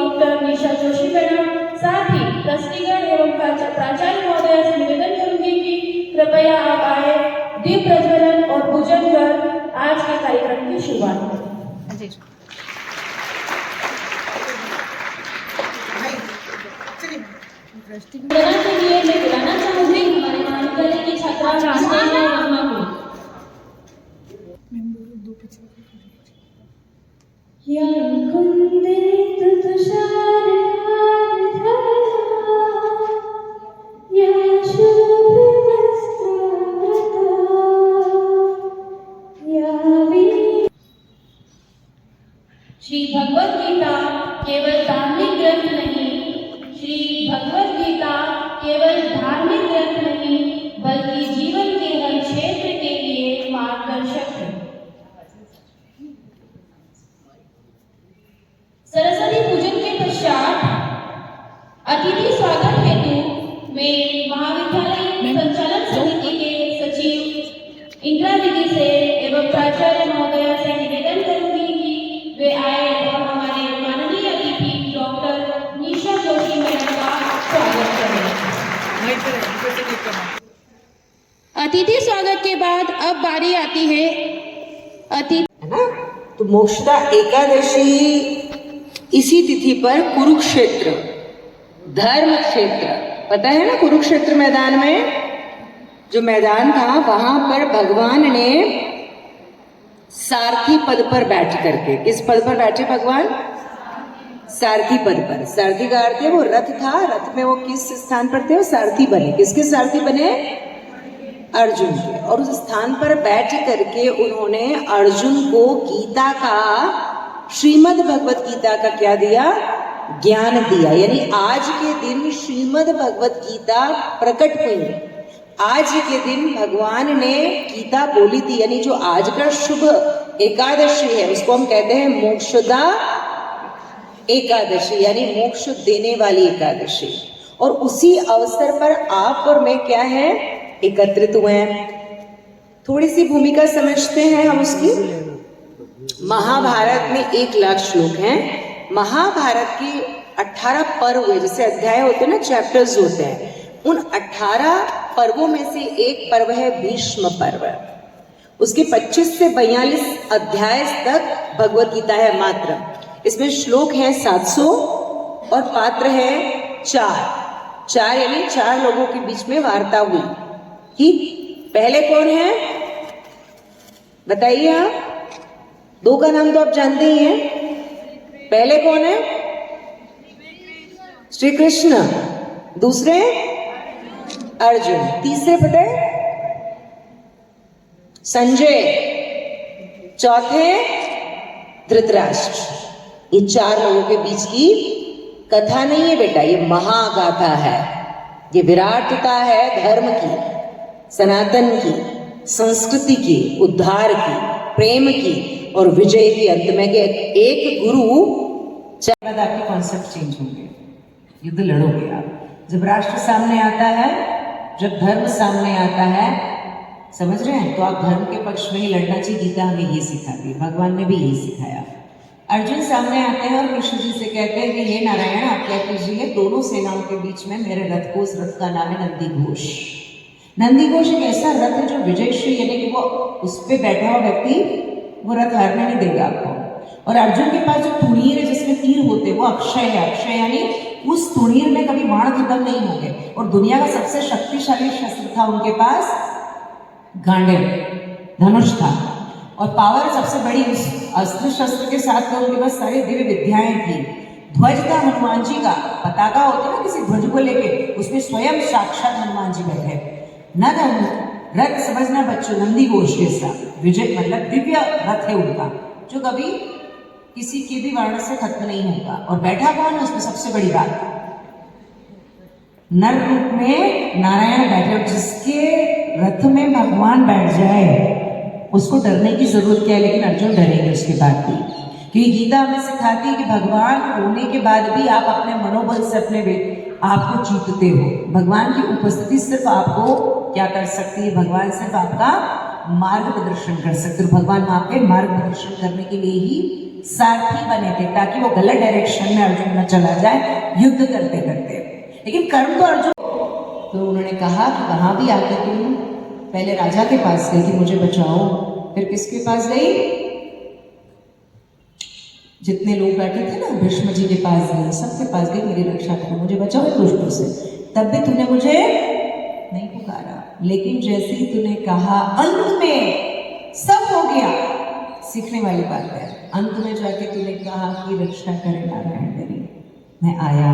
Doctor निशा Joshi madam, साथ ही ट्रस्टीगण एवं प्राचार्य महोदय से निवेदन करूंगी कि कृपया आप आए, दीप प्रज्वलन और पूजन कर आज के कार्यक्रम की शुरुआत करें। के लिए मैं बुलाना चाहूंगी हमारे महाविद्यालय की छात्रा को। या कुंदित तुषार या शुभ्र या श्री भगवद गीता केवल धार्मिक ग्रंथ नहीं, श्री भगवद गीता केवल धार्मिक ग्रंथ नहीं बल्कि जीवन के हर क्षेत्र के लिए मार्गदर्शक है। सरस्वती पूजन के पश्चात अतिथि स्वागत हेतु मैं महाविद्यालय संचालन समिति के सचिव इंदिरा दीदी से एवं प्राचार्य महोदय से निवेदन करूंगी कि वे आए और हमारे माननीय अतिथि डॉक्टर निशा जोशी मैडम का स्वागत करें। अतिथि स्वागत के बाद अब बारी आती है अतिथि, है ना। तो मोक्षदा एकादशी इसी तिथि पर कुरुक्षेत्र धर्म क्षेत्र, पता है ना, कुरुक्षेत्र मैदान में जो मैदान था वहां पर भगवान ने सारथी पद पर बैठ करके, किस पद पर बैठे भगवान? सारथी पद पर। सारथी का अर्थ है वो रथ था, रथ में वो किस स्थान पर थे? वो सारथी बने। किसके सारथी बने? अर्जुन के। और उस स्थान पर बैठ करके उन्होंने अर्जुन को गीता का, श्रीमद् भगवत गीता का क्या दिया? ज्ञान दिया। यानी आज के दिन श्रीमद् भगवत गीता प्रकट हुई। आज के दिन भगवान ने गीता बोली थी। यानी जो आज का शुभ एकादशी है उसको हम कहते हैं मोक्षदा एकादशी, यानी मोक्ष देने वाली एकादशी। और उसी अवसर पर आप और मैं क्या है? एकत्रित हुए हैं। थोड़ी सी भूमिका समझते हैं हम उसकी। महाभारत में 1,00,000 श्लोक हैं। महाभारत की 18 पर्व है, जैसे अध्याय होते हैं ना, चैप्टर्स होते हैं। उन 18 पर्वों में से एक पर्व है भीष्म पर्व। उसके 25 से 42 अध्याय तक भगवत गीता है मात्र। इसमें श्लोक है 700 और पात्र है 4 यानी 4 लोगों के बीच में वार्ता हुई कि पहले कौन है बताइए आप? 2 का नाम तो आप जानते ही हैं। पहले कौन है? श्री कृष्ण। दूसरे अर्जुन। तीसरे पता है? संजय। चौथे धृतराष्ट्र। ये 4 लोगों के बीच की कथा नहीं है बेटा, ये महागाथा है। ये विराटता है धर्म की, सनातन की, संस्कृति की, उद्धार की, प्रेम की और विजय की। अंत में के एक गुरु, चाहे आपके कॉन्सेप्ट चेंज होंगे, युद्ध लड़ोगे आप। जब राष्ट्र सामने आता है, जब धर्म सामने आता है, समझ रहे हैं, तो आप धर्म के पक्ष में ही लड़ना चाहिए। गीता हमें ये सिखाती है, भगवान ने भी यही सिखाया। अर्जुन सामने आते हैं और कृष्ण जी से कहते हैं कि हे नारायण, आप क्या कीजिए, दोनों सेनाओं के बीच में मेरे रथ को, उस रथ का नाम है नंदी घोष। नंदी घोष एक ऐसा रथ है जो विजयश्री, यानी कि वो उस पर बैठा हुआ व्यक्ति वो रथ हारने नहीं देगा आपको। और अर्जुन के पास जो तुणीर है जिसमें तीर होते वो अक्षय है। अक्षय यानी उस तुणीर में कभी बाण खत्म नहीं होंगे। और दुनिया का सबसे शक्तिशाली शस्त्र था उनके पास गांडीव, धनुष था। और पावर सबसे बड़ी उस अस्त्र शस्त्र के साथ में उनके पास सारी दिव्य विद्याएं थी। ध्वज था हनुमान जी का, पताका होता ना किसी ध्वज को लेके, उसमें स्वयं साक्षात हनुमान जी बैठे। न रथ समझना बच्चों, नंदी घोष जैसा विजय, मतलब दिव्य रथ है उनका, जो कभी किसी के भी वर्ण से खत्म नहीं होगा। और बैठा कौन है उसमें? सबसे बड़ी बात, नर रूप में नारायण बैठे। जिसके रथ में भगवान बैठ जाए उसको डरने की जरूरत क्या है? लेकिन अर्जुन डरेंगे उसके बाद भी, क्योंकि गीता हमें सिखाती है कि भगवान होने के बाद भी आप अपने मनोबल से अपने आपको जीतते हो। भगवान की उपस्थिति सिर्फ आपको क्या कर सकती है? भगवान सिर्फ आपका मार्ग प्रदर्शन कर सकते हो। भगवान आपके मार्ग प्रदर्शन करने के लिए ही सारथी बने थे ताकि वो गलत डायरेक्शन में अर्जुन न चला जाए युद्ध करते करते। लेकिन कर्म तो अर्जुन, तो उन्होंने कहा कि वहां भी आकर तुम पहले राजा के पास गई कि मुझे बचाओ, फिर किसके पास गई? जितने लोग बैठे थे ना भीष्म जी के पास गई, सबके पास गई, मेरी रक्षा करो, मुझे बचाओ इन दुष्टों से। तब भी तूने मुझे नहीं पुकारा, लेकिन जैसे ही तूने कहा अंत में सब हो गया, सीखने वाली बात है। अंत में जाके तूने कहा कि रक्षा करे नारायण मेरी, मैं आया।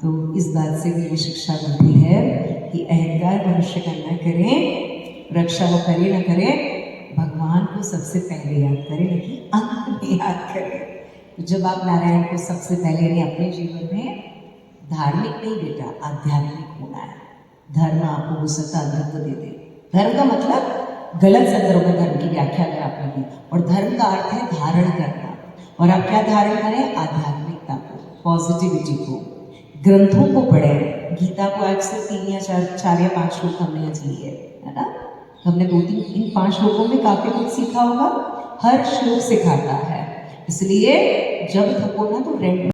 तो इस बात से मेरी शिक्षा बनती है कि अहंकार मनुष्य का न करें, रक्षा वो करे न करे, भगवान को सबसे पहले याद करें, नहीं अंत में याद करें। तो जब आप नारायण को सबसे पहले ने अपने जीवन में, धार्मिक नहीं बेटा, आध्यात्मिक होना है। धर्म आपको हो सकता अंधत्व दे दे। धर्म का मतलब गलत संदर्भ में धर्म की व्याख्या अगर आपने की, और धर्म का अर्थ है धारण करना। और आप क्या धारण करें? आध्यात्मिकता को, पॉजिटिविटी को, ग्रंथों को पढ़ें। गीता को आज से 3 या 4 या 5 श्लोक हमने आज लिए है ना। हमने 2-3 इन 5 श्लोकों में काफी कुछ सीखा होगा। हर श्लोक सिखाता है, इसलिए जब थको ना तो रेंट